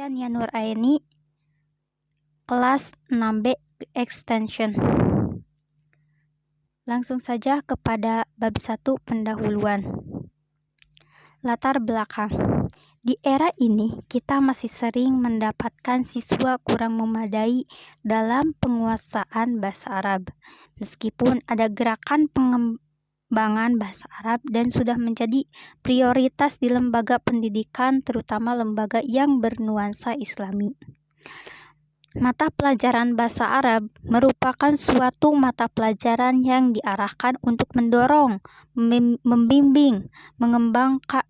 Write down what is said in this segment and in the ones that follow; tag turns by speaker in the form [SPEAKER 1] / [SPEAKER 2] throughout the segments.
[SPEAKER 1] Saya Nia Nuraini, kelas 6B Extension. Langsung saja kepada bab 1 pendahuluan. Latar belakang. Di era ini, kita masih sering mendapatkan siswa kurang memadai dalam penguasaan bahasa Arab. Meskipun ada gerakan pengembangan bahasa Arab dan sudah menjadi prioritas di lembaga pendidikan, terutama lembaga yang bernuansa Islami. Mata pelajaran bahasa Arab merupakan suatu mata pelajaran yang diarahkan untuk mendorong, membimbing, mengembangkan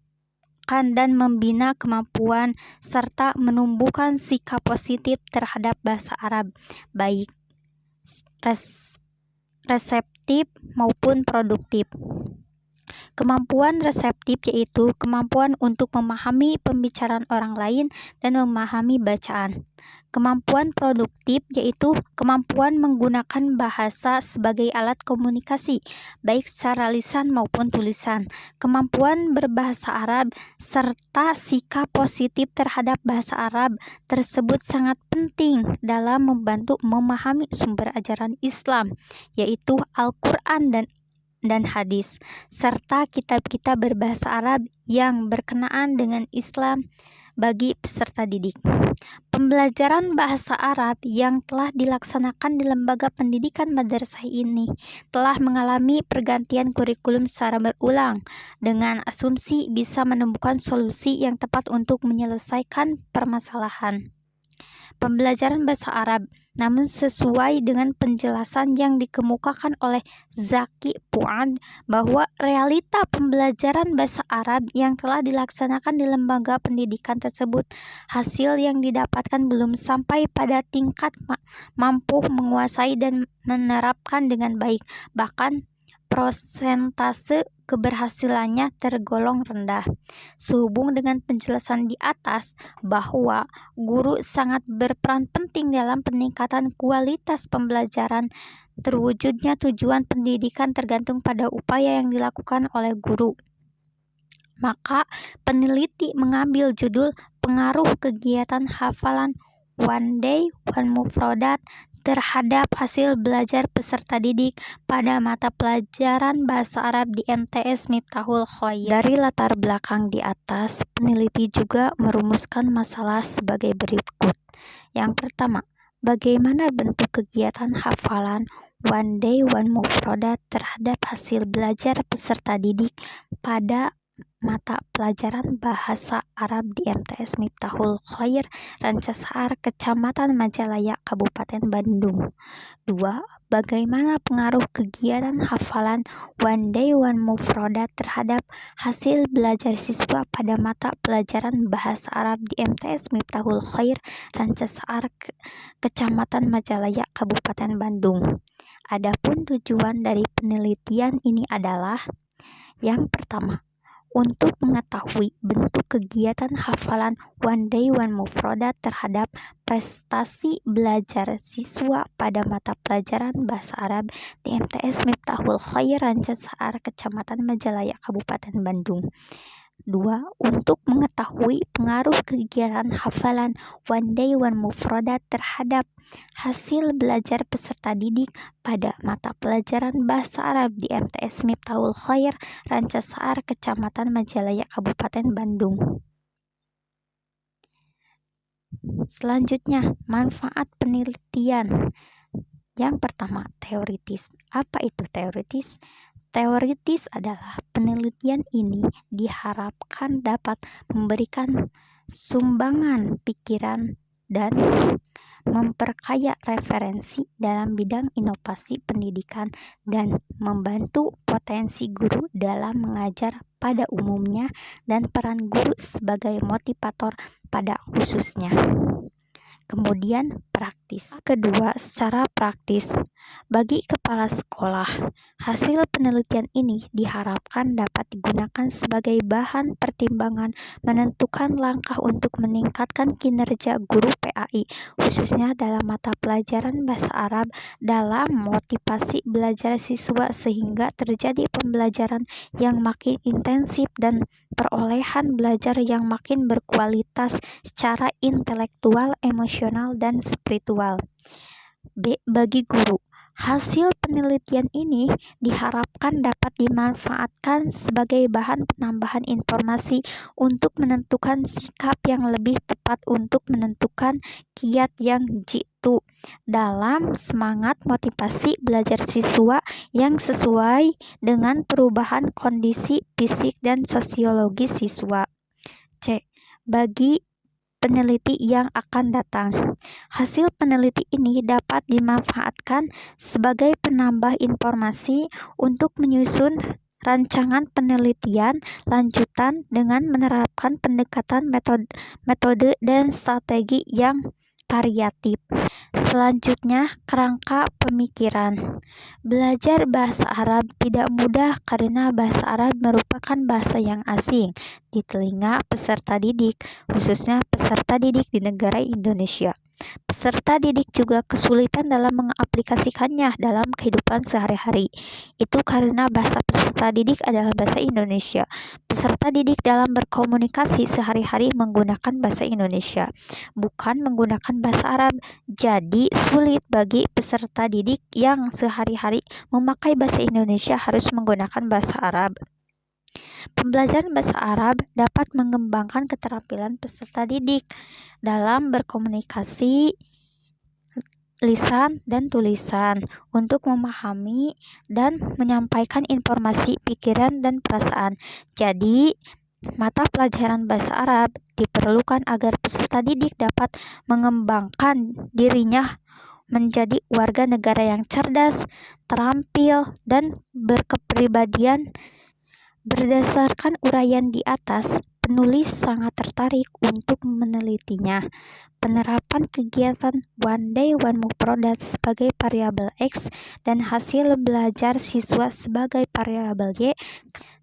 [SPEAKER 1] dan membina kemampuan serta menumbuhkan sikap positif terhadap bahasa Arab, baik reseptif maupun produktif. Kemampuan reseptif yaitu kemampuan untuk memahami pembicaraan orang lain dan memahami bacaan. Kemampuan produktif yaitu kemampuan menggunakan bahasa sebagai alat komunikasi, baik secara lisan maupun tulisan. Kemampuan berbahasa Arab serta sikap positif terhadap bahasa Arab tersebut sangat penting dalam membantu memahami sumber ajaran Islam, yaitu Al-Quran dan hadis, serta kitab-kitab berbahasa Arab yang berkenaan dengan Islam bagi peserta didik. Pembelajaran bahasa Arab yang telah dilaksanakan di lembaga pendidikan madrasah ini telah mengalami pergantian kurikulum secara berulang dengan asumsi bisa menemukan solusi yang tepat untuk menyelesaikan permasalahan pembelajaran bahasa Arab, namun sesuai dengan penjelasan yang dikemukakan oleh Zaki Fuad bahwa realita pembelajaran bahasa Arab yang telah dilaksanakan di lembaga pendidikan tersebut, hasil yang didapatkan belum sampai pada tingkat mampu menguasai dan menerapkan dengan baik, bahkan prosentase keberhasilannya tergolong rendah. Sehubung dengan penjelasan di atas bahwa guru sangat berperan penting dalam peningkatan kualitas pembelajaran, terwujudnya tujuan pendidikan tergantung pada upaya yang dilakukan oleh guru. Maka peneliti mengambil judul pengaruh kegiatan hafalan One Day One Mufrodat terhadap hasil belajar peserta didik pada mata pelajaran bahasa Arab di MTS Miftahul Khoir. Dari latar belakang di atas, peneliti juga merumuskan masalah sebagai berikut. Yang pertama, bagaimana bentuk kegiatan hafalan One Day One Mufrodat terhadap hasil belajar peserta didik pada mata pelajaran bahasa Arab di MTS Miftahul Khoir, Rancasar, Kecamatan Majalaya, Kabupaten Bandung. 2. Bagaimana pengaruh kegiatan hafalan One Day One Mufrodat terhadap hasil belajar siswa pada mata pelajaran bahasa Arab di MTS Miftahul Khoir, Rancasar, Kecamatan Majalaya, Kabupaten Bandung. Adapun tujuan dari penelitian ini adalah yang pertama, untuk mengetahui bentuk kegiatan hafalan One Day One Mufrodat terhadap prestasi belajar siswa pada mata pelajaran bahasa Arab di MTS Miftahul Khoir, Rancasar, Kecamatan Majalaya, Kabupaten Bandung. 2. Untuk mengetahui pengaruh kegiatan hafalan One Day One Mufrodat terhadap hasil belajar peserta didik pada mata pelajaran bahasa Arab di MTS Miftahul Khoir, Rancasar, Kecamatan Majalaya, Kabupaten Bandung. Selanjutnya, manfaat penelitian. Yang pertama, teoritis. Apa itu teoritis? Teoritis adalah penelitian ini diharapkan dapat memberikan sumbangan pikiran dan memperkaya referensi dalam bidang inovasi pendidikan dan membantu potensi guru dalam mengajar pada umumnya dan peran guru sebagai motivator pada khususnya. Kemudian praktis. Kedua, secara praktis. Bagi kepala sekolah, hasil penelitian ini diharapkan dapat digunakan sebagai bahan pertimbangan menentukan langkah untuk meningkatkan kinerja guru PAI, khususnya dalam mata pelajaran bahasa Arab, dalam motivasi belajar siswa sehingga terjadi pembelajaran yang makin intensif dan perolehan belajar yang makin berkualitas secara intelektual, emosional, dan spiritual. B. Bagi guru, hasil penelitian ini diharapkan dapat dimanfaatkan sebagai bahan penambahan informasi untuk menentukan sikap yang lebih tepat untuk menentukan kiat yang jitu dalam semangat motivasi belajar siswa yang sesuai dengan perubahan kondisi fisik dan sosiologi siswa. C. Bagi peneliti yang akan datang, hasil peneliti ini dapat dimanfaatkan sebagai penambah informasi untuk menyusun rancangan penelitian lanjutan dengan menerapkan pendekatan metode dan strategi yang variatif. Selanjutnya, kerangka pemikiran. Belajar bahasa Arab tidak mudah karena bahasa Arab merupakan bahasa yang asing di telinga peserta didik, khususnya peserta didik di negara Indonesia. Peserta didik juga kesulitan dalam mengaplikasikannya dalam kehidupan sehari-hari. Itu karena bahasa peserta didik adalah bahasa Indonesia. Peserta didik dalam berkomunikasi sehari-hari menggunakan bahasa Indonesia, bukan menggunakan bahasa Arab. Jadi sulit bagi peserta didik yang sehari-hari memakai bahasa Indonesia harus menggunakan bahasa Arab. Pembelajaran bahasa Arab dapat mengembangkan keterampilan peserta didik dalam berkomunikasi lisan dan tulisan untuk memahami dan menyampaikan informasi, pikiran, dan perasaan. Jadi, mata pelajaran bahasa Arab diperlukan agar peserta didik dapat mengembangkan dirinya menjadi warga negara yang cerdas, terampil, dan berkepribadian. Berdasarkan uraian di atas, penulis sangat tertarik untuk menelitinya. Penerapan kegiatan One Day One Mufrodat sebagai variabel X dan hasil belajar siswa sebagai variabel Y.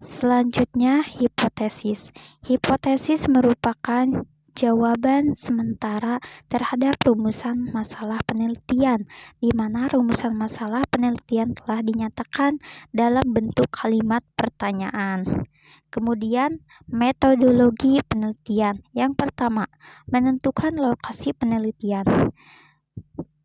[SPEAKER 1] Selanjutnya, hipotesis. Hipotesis merupakan jawaban sementara terhadap rumusan masalah penelitian, di mana rumusan masalah penelitian telah dinyatakan dalam bentuk kalimat pertanyaan. Kemudian, metodologi penelitian. Yang pertama, menentukan lokasi penelitian.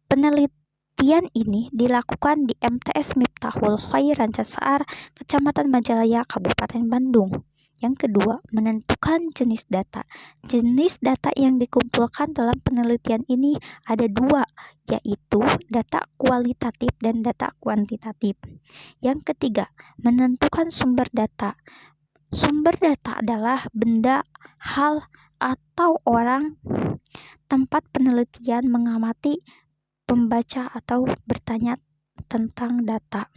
[SPEAKER 1] Penelitian ini dilakukan di MTS Miftahul Khair Rancasar, Kecamatan Majalaya, Kabupaten Bandung. Yang kedua, menentukan jenis data. Jenis data yang dikumpulkan dalam penelitian ini ada dua, yaitu data kualitatif dan data kuantitatif. Yang ketiga, menentukan sumber data. Sumber data adalah benda, hal, atau orang, tempat penelitian mengamati, pembaca, atau bertanya tentang data.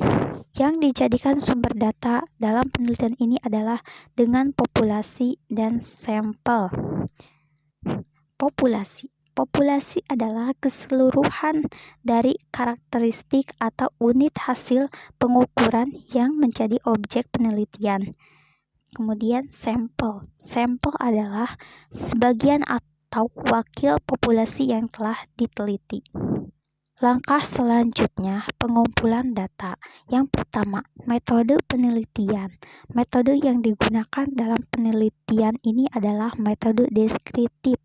[SPEAKER 1] Yang dijadikan sumber data dalam penelitian ini adalah dengan populasi dan sampel. Populasi adalah keseluruhan dari karakteristik atau unit hasil pengukuran yang menjadi objek penelitian. Kemudian sampel adalah sebagian atau wakil populasi yang telah diteliti. Langkah selanjutnya, pengumpulan data. Yang pertama, metode penelitian. Metode yang digunakan dalam penelitian ini adalah metode deskriptif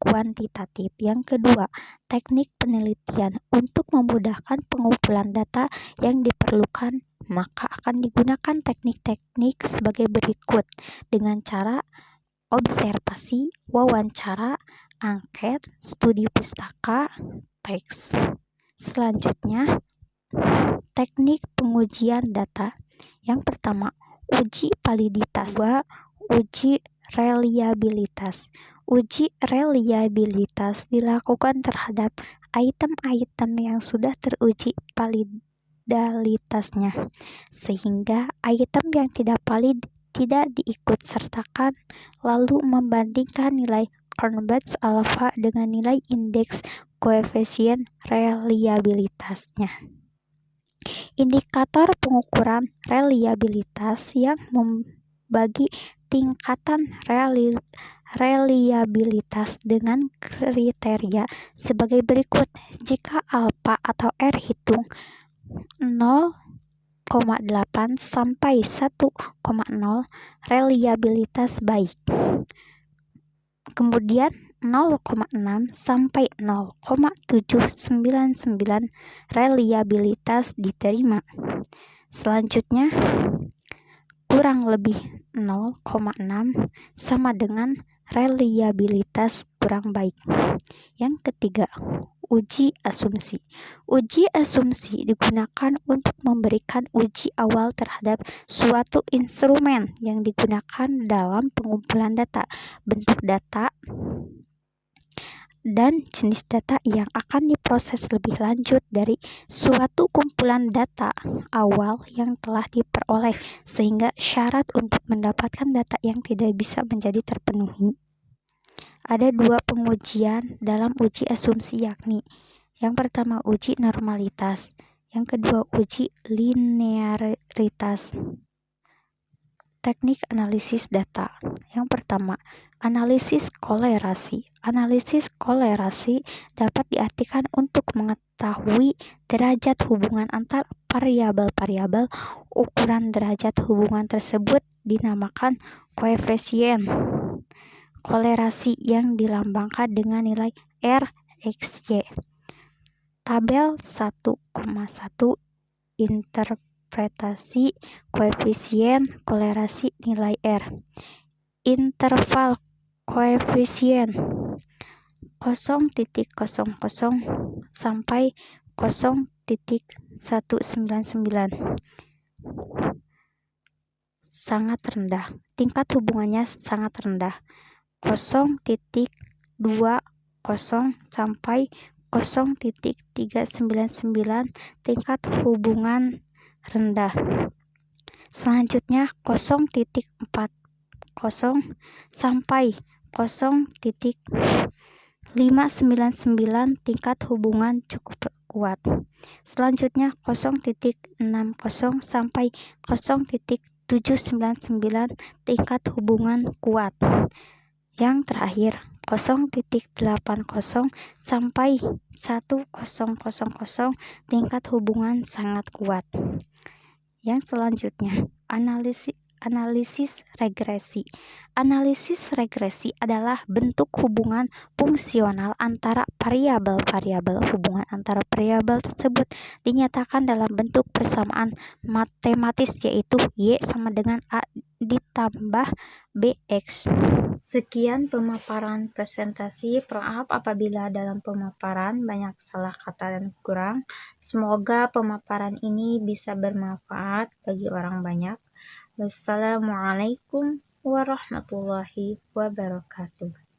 [SPEAKER 1] kuantitatif. Yang kedua, teknik penelitian. Untuk memudahkan pengumpulan data yang diperlukan, maka akan digunakan teknik-teknik sebagai berikut dengan cara observasi, wawancara, angket, studi pustaka, teks. Selanjutnya, teknik pengujian data. Yang pertama, uji validitas. Dua, uji reliabilitas. Uji reliabilitas dilakukan terhadap item-item yang sudah teruji validalitasnya, sehingga item yang tidak valid tidak diikutsertakan, lalu membandingkan nilai Cornbach alpha dengan nilai indeks koefisien reliabilitasnya. Indikator pengukuran reliabilitas yang membagi tingkatan reliabilitas dengan kriteria sebagai berikut. Jika alfa atau R hitung 0,8 sampai 1,0, reliabilitas baik. Kemudian 0,6 sampai 0,799, reliabilitas diterima. Selanjutnya kurang lebih 0,6 sama dengan reliabilitas kurang baik. Yang ketiga, uji asumsi. Uji asumsi digunakan untuk memberikan uji awal terhadap suatu instrumen yang digunakan dalam pengumpulan data, bentuk data, dan jenis data yang akan diproses lebih lanjut dari suatu kumpulan data awal yang telah diperoleh, sehingga syarat untuk mendapatkan data yang tidak bisa menjadi terpenuhi. Ada dua pengujian dalam uji asumsi, yakni yang pertama uji normalitas, yang kedua uji linearitas. Teknik analisis data. Yang pertama, analisis kolerasi. Analisis kolerasi dapat diartikan untuk mengetahui derajat hubungan antar variabel-variabel. Ukuran derajat hubungan tersebut dinamakan koefisien kolerasi yang dilambangkan dengan nilai R/XY. Tabel 1,1 interpretasi koefisien kolerasi nilai R. Interval koefisien 0,00 sampai 0,199. Sangat rendah. Tingkat hubungannya sangat rendah. 0,20 sampai 0,399, tingkat hubungan rendah. Selanjutnya 0,40 sampai 0,599, tingkat hubungan cukup kuat. Selanjutnya 0,60 sampai 0,799, tingkat hubungan kuat. Yang terakhir 0,80 sampai 1,000, tingkat hubungan sangat kuat. Yang selanjutnya analisis regresi. Analisis regresi adalah bentuk hubungan fungsional antara variabel-variabel. Hubungan antara variabel tersebut dinyatakan dalam bentuk persamaan matematis, yaitu Y sama dengan A ditambah BX. Sekian pemaparan presentasi. Maaf apabila dalam pemaparan banyak salah kata dan kurang. Semoga pemaparan ini bisa bermanfaat bagi orang banyak. Wassalamualaikum warahmatullahi wabarakatuh.